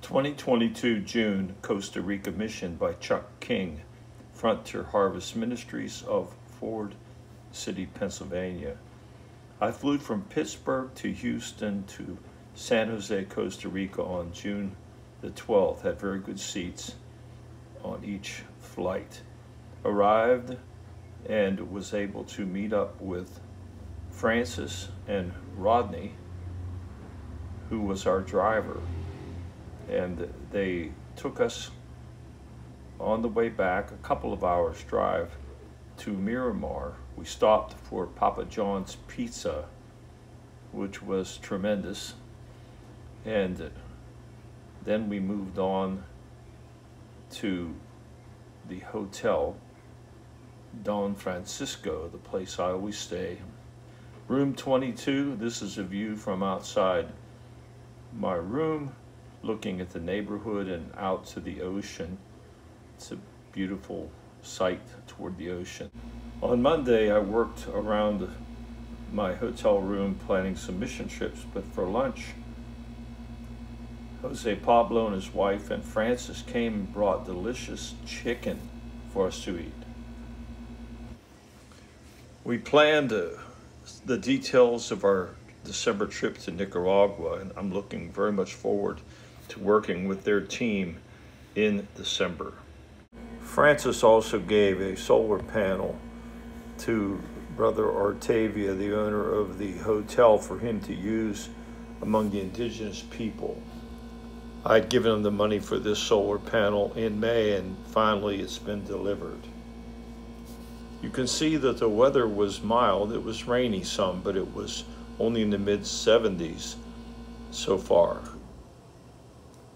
2022 June, Costa Rica Mission by Chuck King, Frontier Harvest Ministries of Ford City, Pennsylvania. I flew from Pittsburgh to Houston to San Jose, Costa Rica on June the 12th. Had very good seats on each flight. Arrived and was able to meet up with Francis and Rodney, who was our driver. And they took us on the way back, a couple of hours drive to Miramar. We stopped for Papa John's Pizza, which was tremendous. And then we moved on to the hotel, Don Francisco, the place I always stay. Room 22, this is a view from outside my room, looking at the neighborhood and out to the ocean. It's a beautiful sight toward the ocean. On Monday, I worked around my hotel room planning some mission trips, but for lunch, Jose Pablo and his wife and Francis came and brought delicious chicken for us to eat. We planned the details of our December trip to Nicaragua, and I'm looking very much forward to working with their team in December. Francis also gave a solar panel to Brother Artavia, the owner of the hotel, for him to use among the indigenous people. I'd given him the money for this solar panel in May, and finally it's been delivered. You can see that the weather was mild. It was rainy some, but it was only in the mid-70s so far.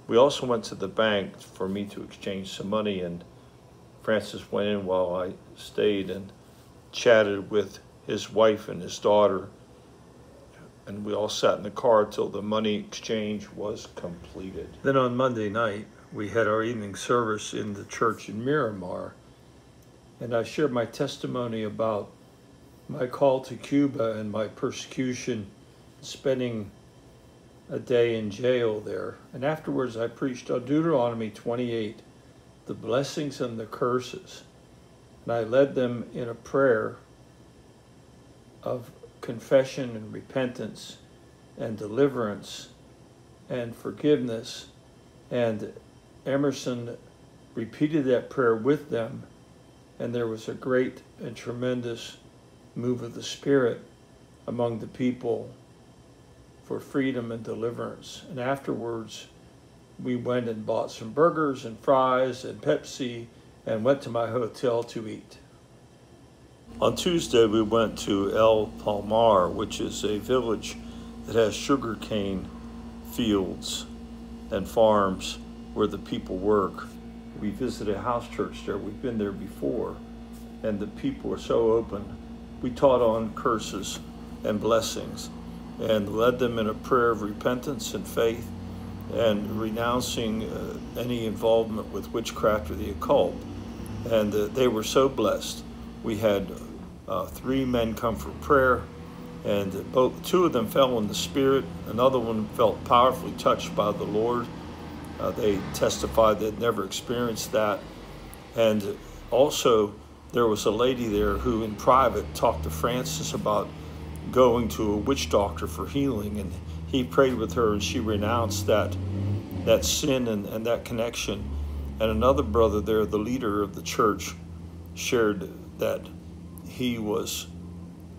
We also went to the bank for me to exchange some money, and Francis went in while I stayed and chatted with his wife and his daughter, and we all sat in the car till the money exchange was completed. Then on Monday night, we had our evening service in the church in Miramar, and I shared my testimony about my call to Cuba and my persecution, spending a day in jail there. And afterwards I preached on Deuteronomy 28, the blessings and the curses. And I led them in a prayer of confession and repentance and deliverance and forgiveness. And Emerson repeated that prayer with them, and there was a great and tremendous move of the Spirit among the people for freedom and deliverance. And afterwards, we went and bought some burgers and fries and Pepsi and went to my hotel to eat. On Tuesday, we went to El Palmar, which is a village that has sugarcane fields and farms where the people work. We visited a house church there. We've been there before, and the people are so open. We taught on curses and blessings and led them in a prayer of repentance and faith and renouncing any involvement with witchcraft or the occult. And they were so blessed. We had 3 men come for prayer, and 2 of them fell in the Spirit. Another one felt powerfully touched by the Lord. They testified they'd never experienced that. And also, there was a lady there who in private talked to Francis about going to a witch doctor for healing, and he prayed with her and she renounced that sin and that connection. And another brother there, the leader of the church, shared that he was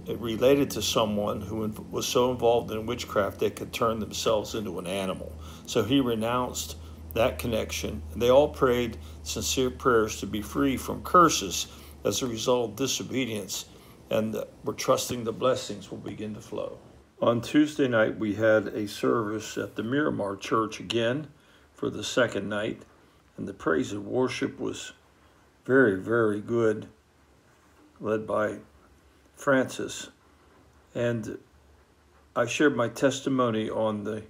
related to someone who was so involved in witchcraft they could turn themselves into an animal. So he renounced that connection. And they all prayed sincere prayers to be free from curses as a result of disobedience, and we're trusting the blessings will begin to flow. On Tuesday night, we had a service at the Miramar Church again for the second night, and the praise and worship was very, very good, led by Francis. And I shared my testimony on the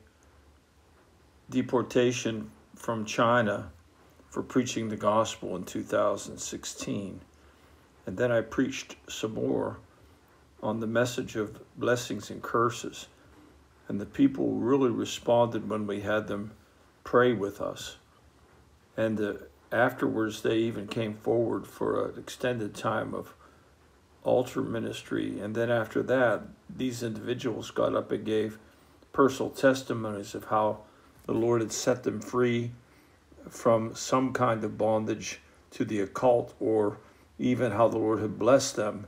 deportation from China for preaching the gospel in 2016. And then I preached some more on the message of blessings and curses. And the people really responded when we had them pray with us. And afterwards, they even came forward for an extended time of altar ministry. And then after that, these individuals got up and gave personal testimonies of how the Lord had set them free from some kind of bondage to the occult, or even how the Lord had blessed them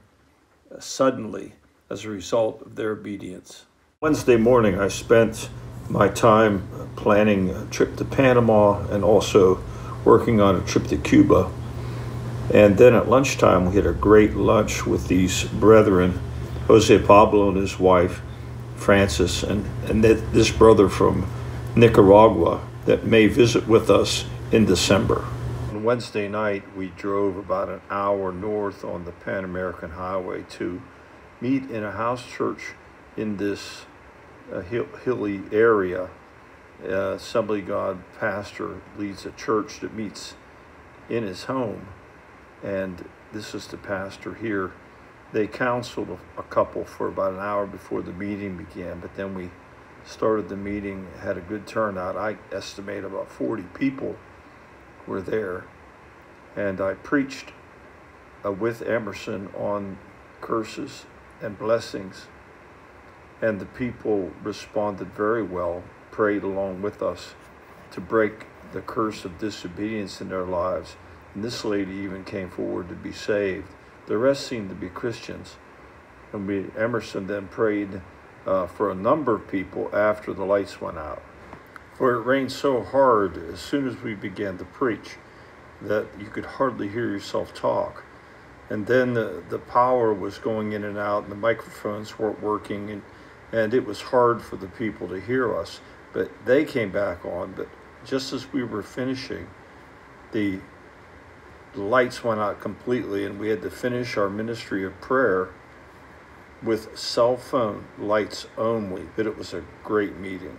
suddenly as a result of their obedience. Wednesday morning, I spent my time planning a trip to Panama and also working on a trip to Cuba. And then at lunchtime, we had a great lunch with these brethren, Jose Pablo and his wife, Francis, and this brother from Nicaragua that may visit with us in December. On Wednesday night, we drove about an hour north on the Pan American Highway to meet in a house church in this hilly area. Assembly God pastor leads a church that meets in his home, and this is the pastor here. They counseled a couple for about an hour before the meeting began, but then we started the meeting, had a good turnout. I estimate about 40 people were there, and I preached with Emerson on curses and blessings, and the people responded very well, prayed along with us to break the curse of disobedience in their lives. And this lady even came forward to be saved. The rest seemed to be Christians. And Emerson then prayed for a number of people after the lights went out. For it rained so hard as soon as we began to preach that you could hardly hear yourself talk. And then the power was going in and out, and the microphones weren't working, and it was hard for the people to hear us. But they came back on. But just as we were finishing, the lights went out completely, and we had to finish our ministry of prayer with cell phone lights only. But it was a great meeting.